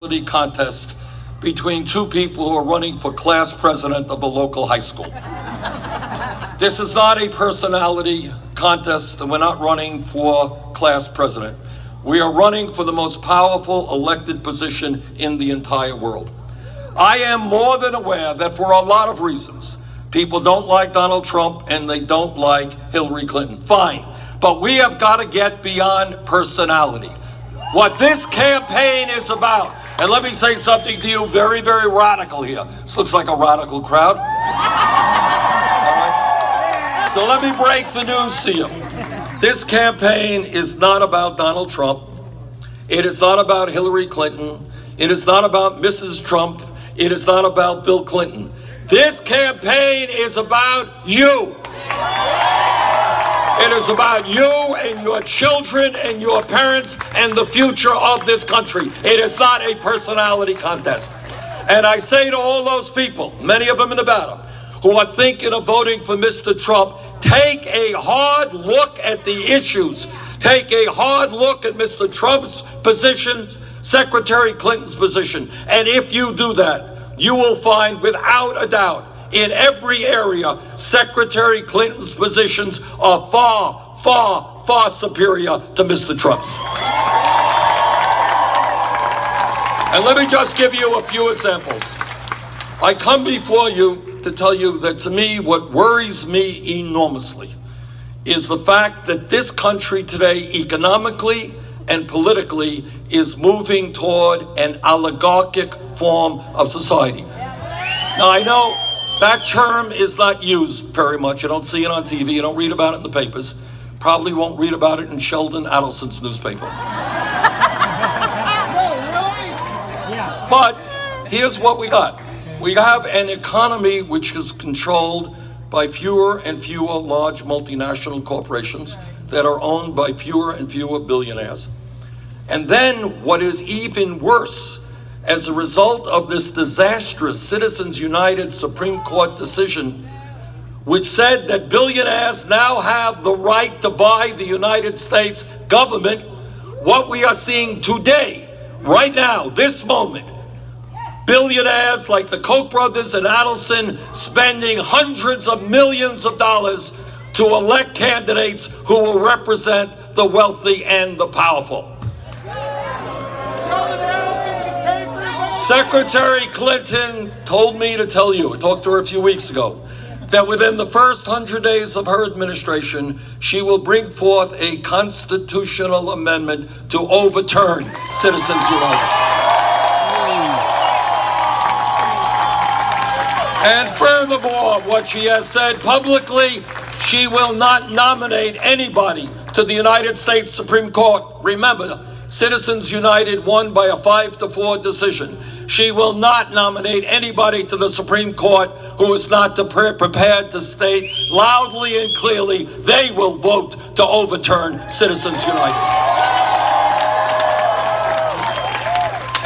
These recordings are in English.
contest between two people who are running for class president of a local high school. This is not a personality contest, and we're not running for class president. We are running for the most powerful elected position in the entire world. I am more than aware that for a lot of reasons, people don't like Donald Trump and they don't like Hillary Clinton. Fine, but we have got to get beyond personality. What this campaign is about, and let me say something to you very, very radical here. This looks like a radical crowd. All right. So let me break the news to you. This campaign is not about Donald Trump. It is not about Hillary Clinton. It is not about Mrs. Trump. It is not about Bill Clinton. This campaign is about you. It is about you and your children and your parents and the future of this country. It is not a personality contest. And I say to all those people, many of them in Nevada, who are thinking of voting for Mr. Trump, take a hard look at the issues. Take a hard look at Mr. Trump's position, Secretary Clinton's position. And if you do that, you will find without a doubt in every area, Secretary Clinton's positions are far, far, far superior to Mr. Trump's. And let me just give you a few examples. I come before you to tell you that to me, what worries me enormously is the fact that this country today, economically and politically, is moving toward an oligarchic form of society. Now, I know that term is not used very much. You don't see it on TV. You don't read about it in the papers. Probably won't read about it in Sheldon Adelson's newspaper. But here's what we got. We have an economy which is controlled by fewer and fewer large multinational corporations that are owned by fewer and fewer billionaires. And then what is even worse, as a result of this disastrous Citizens United Supreme Court decision, which said that billionaires now have the right to buy the United States government, what we are seeing today, right now, this moment, billionaires like the Koch brothers and Adelson spending hundreds of millions of dollars to elect candidates who will represent the wealthy and the powerful. Secretary Clinton told me to tell you, I talked to her a few weeks ago, that within the first 100 days of her administration, she will bring forth a constitutional amendment to overturn Citizens United. And furthermore, what she has said publicly, she will not nominate anybody to the United States Supreme Court. Remember, Citizens United won by a 5-4 decision. She will not nominate anybody to the Supreme Court who is not prepared to state loudly and clearly they will vote to overturn Citizens United.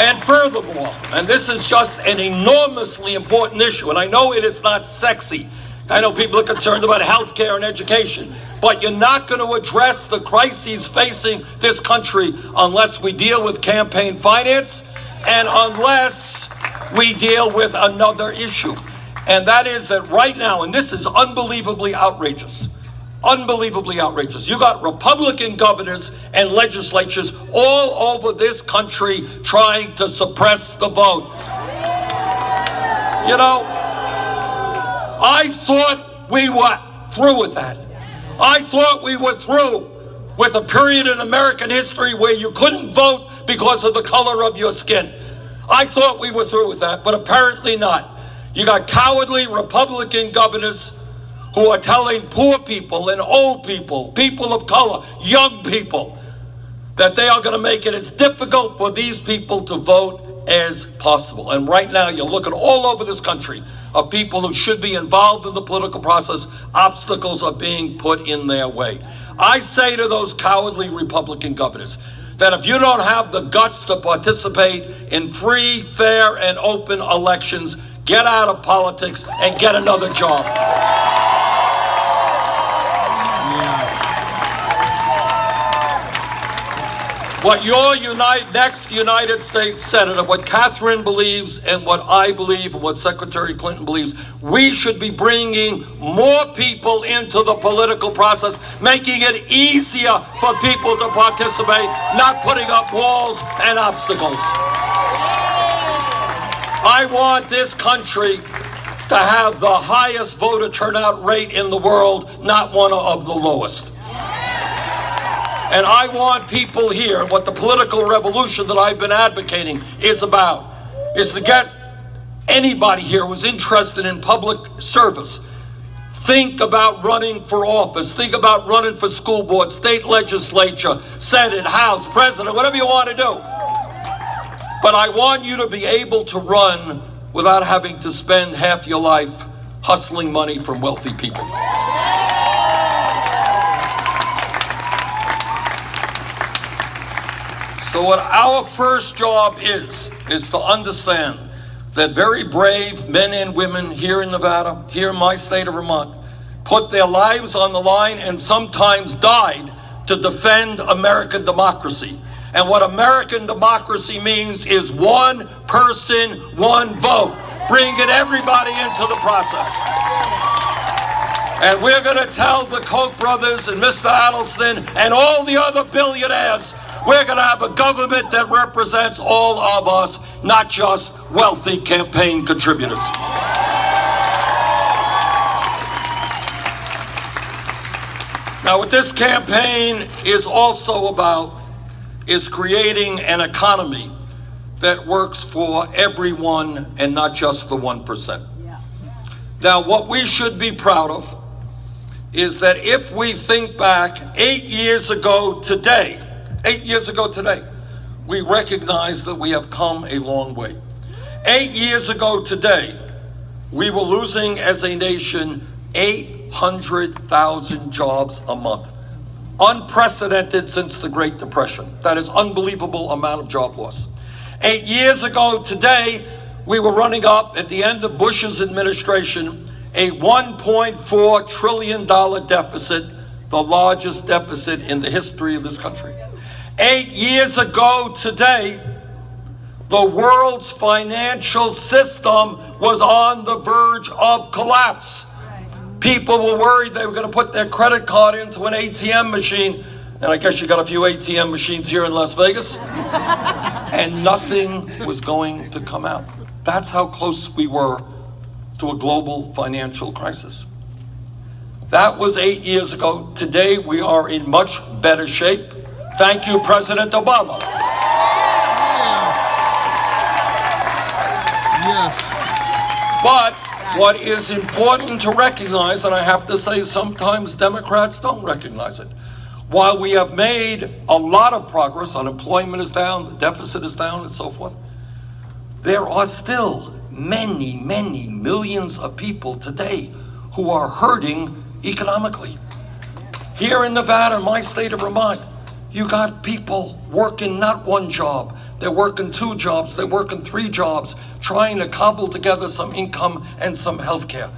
And furthermore, and this is just an enormously important issue, and I know it is not sexy. I know people are concerned about health care and education, but you're not going to address the crises facing this country unless we deal with campaign finance and unless we deal with another issue. And that is that right now, and this is unbelievably outrageous, you got Republican governors and legislatures all over this country trying to suppress the vote. You know, I thought we were through with that. I thought we were through with a period in American history where you couldn't vote because of the color of your skin. I thought we were through with that, but apparently not. You got cowardly Republican governors who are telling poor people and old people, people of color, young people, that they are going to make it as difficult for these people to vote as possible. And right now, you're looking all over this country of people who should be involved in the political process. Obstacles are being put in their way. I say to those cowardly Republican governors that if you don't have the guts to participate in free, fair, and open elections, get out of politics and get another job. what your next United States Senator, what Catherine believes and what I believe and what Secretary Clinton believes, we should be bringing more people into the political process, making it easier for people to participate, not putting up walls and obstacles. I want this country to have the highest voter turnout rate in the world, not one of the lowest. And I want people here, what the political revolution that I've been advocating is about, is to get anybody here who's interested in public service. Think about running for office. Think about running for school board, state legislature, Senate, House, President, whatever you want to do. But I want you to be able to run without having to spend half your life hustling money from wealthy people. So what our first job is to understand that very brave men and women here in Nevada, here in my state of Vermont, put their lives on the line and sometimes died to defend American democracy. And what American democracy means is one person, one vote, bringing everybody into the process. And we're going to tell the Koch brothers and Mr. Adelson and all the other billionaires, we're going to have a government that represents all of us, not just wealthy campaign contributors. Now, what this campaign is also about is creating an economy that works for everyone and not just the 1%. Now, what we should be proud of is that if we think back 8 years ago today, we recognize that we have come a long way. 8 years ago today, we were losing as a nation 800,000 jobs a month. Unprecedented since the Great Depression. That is unbelievable amount of job loss. 8 years ago today, we were running up at the end of Bush's administration a $1.4 trillion deficit, the largest deficit in the history of this country. 8 years ago today, the world's financial system was on the verge of collapse. People were worried they were going to put their credit card into an ATM machine, and I guess you got a few ATM machines here in Las Vegas, and nothing was going to come out. That's how close we were to a global financial crisis. That was 8 years ago. Today, we are in much better shape. Thank you, President Obama. Yes. But what is important to recognize, and I have to say sometimes Democrats don't recognize it, while we have made a lot of progress, unemployment is down, the deficit is down, and so forth, there are still many, many millions of people today who are hurting economically. Here in Nevada, my state of Vermont, you got people working not one job, they're working two jobs, they're working three jobs, trying to cobble together some income and some health care.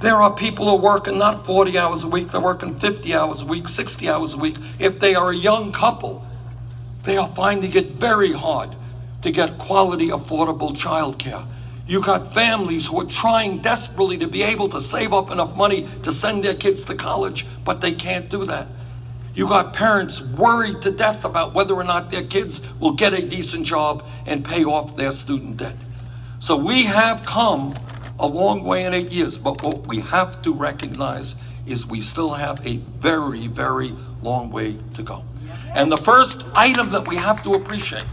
There are people who are working not 40 hours a week, they're working 50 hours a week, 60 hours a week. If they are a young couple, they are finding it very hard to get quality, affordable child care. You got families who are trying desperately to be able to save up enough money to send their kids to college, but they can't do that. You got parents worried to death about whether or not their kids will get a decent job and pay off their student debt. So we have come a long way in 8 years, but what we have to recognize is we still have a very, very long way to go. And the first item that we have to appreciate,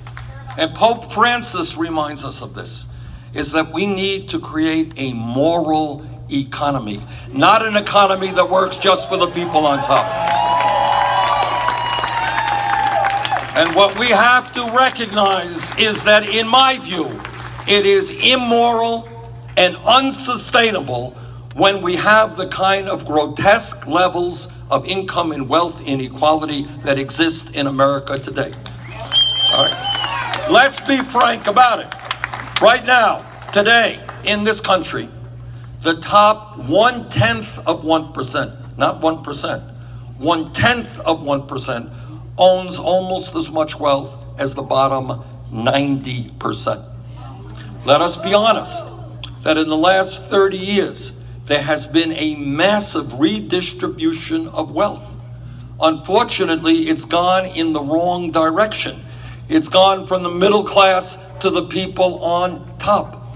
and Pope Francis reminds us of this, is that we need to create a moral economy, not an economy that works just for the people on top. And what we have to recognize is that, in my view, it is immoral and unsustainable when we have the kind of grotesque levels of income and wealth inequality that exist in America today. All right. Let's be frank about it. Right now, today, in this country, the top 1/10 of 1%, not 1%, 1/10 of 1% owns almost as much wealth as the bottom 90%. Let us be honest that in the last 30 years, there has been a massive redistribution of wealth. Unfortunately, it's gone in the wrong direction. It's gone from the middle class to the people on top.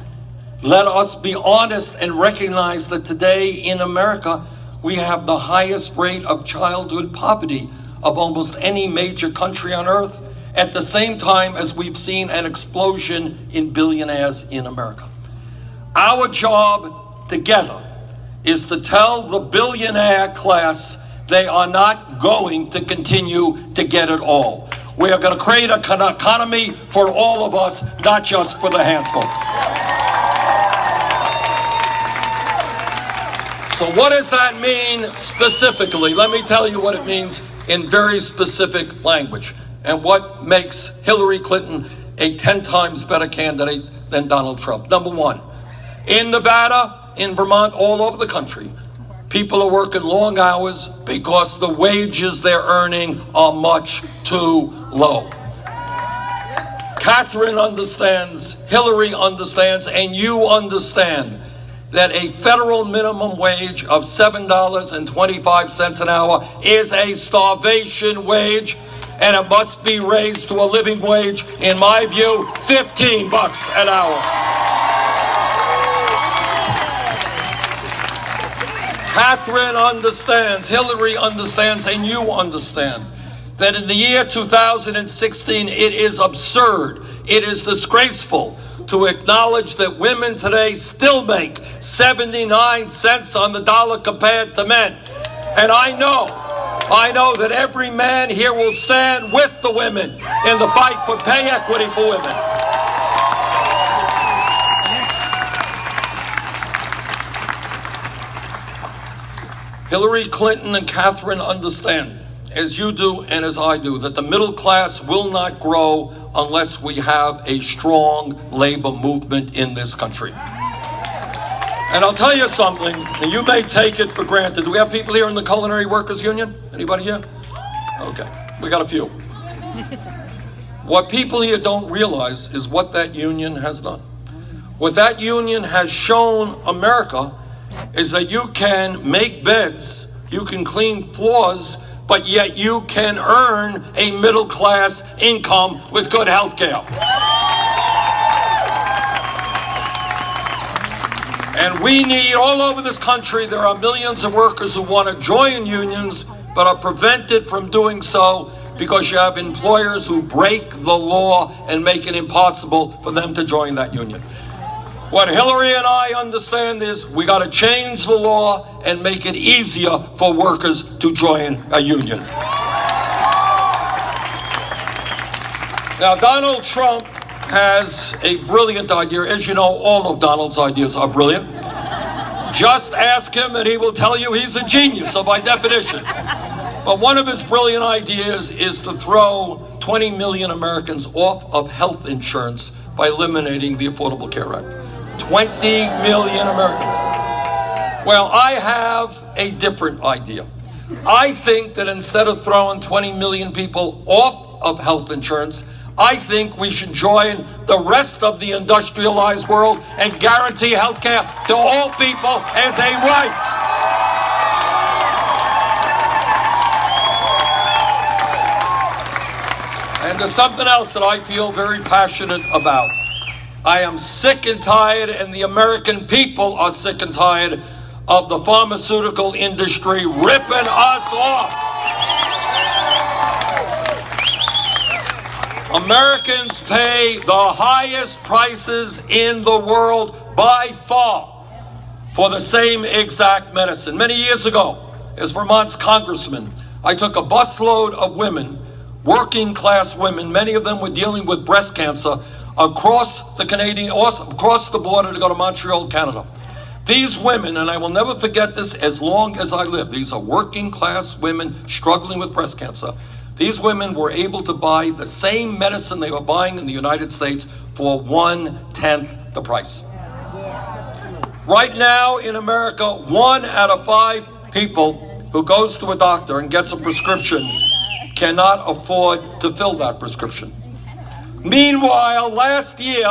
Let us be honest and recognize that today in America, we have the highest rate of childhood poverty of almost any major country on earth, at the same time as we've seen an explosion in billionaires in America. Our job together is to tell the billionaire class they are not going to continue to get it all. We are going to create an economy for all of us, not just for the handful. So what does that mean specifically? Let me tell you what it means in very specific language and what makes Hillary Clinton a 10 times better candidate than Donald Trump. Number one, in Nevada, in Vermont, all over the country, people are working long hours because the wages they're earning are much too low. Catherine understands, Hillary understands, and you understand that a federal minimum wage of $7.25 an hour is a starvation wage, and it must be raised to a living wage, in my view, $15 an hour. Catherine understands, Hillary understands, and you understand that in the year 2016, it is absurd, it is disgraceful to acknowledge that women today still make 79 cents on the dollar compared to men. And I know that every man here will stand with the women in the fight for pay equity for women. Hillary Clinton and Catherine understand, as you do and as I do, that the middle class will not grow unless we have a strong labor movement in this country. And I'll tell you something, and you may take it for granted. Do we have people here in the Culinary Workers Union? Anybody here? Okay, we got a few. What people here don't realize is what that union has done. What that union has shown America is that you can make beds, you can clean floors, but yet you can earn a middle class income with good health care. And we need, all over this country, there are millions of workers who want to join unions, but are prevented from doing so because you have employers who break the law and make it impossible for them to join that union. What Hillary and I understand is we got to change the law and make it easier for workers to join a union. Now, Donald Trump has a brilliant idea. As you know, all of Donald's ideas are brilliant. Just ask him and he will tell you he's a genius, so by definition. But one of his brilliant ideas is to throw 20 million Americans off of health insurance by eliminating the Affordable Care Act. 20 million Americans. Well, I have a different idea. I think that instead of throwing 20 million people off of health insurance, I think we should join the rest of the industrialized world and guarantee health care to all people as a right. And there's something else that I feel very passionate about. I am sick and tired, and the American people are sick and tired of the pharmaceutical industry ripping us off. Americans pay the highest prices in the world by far for the same exact medicine. Many years ago, as Vermont's congressman, I took a busload of women, working class women, many of them were dealing with breast cancer, across the border to go to Montreal, Canada. These women, and I will never forget this as long as I live, these are working class women struggling with breast cancer. These women were able to buy the same medicine they were buying in the United States for 1/10 the price. Right now in America, 1 out of 5 people who goes to a doctor and gets a prescription cannot afford to fill that prescription. Meanwhile, last year,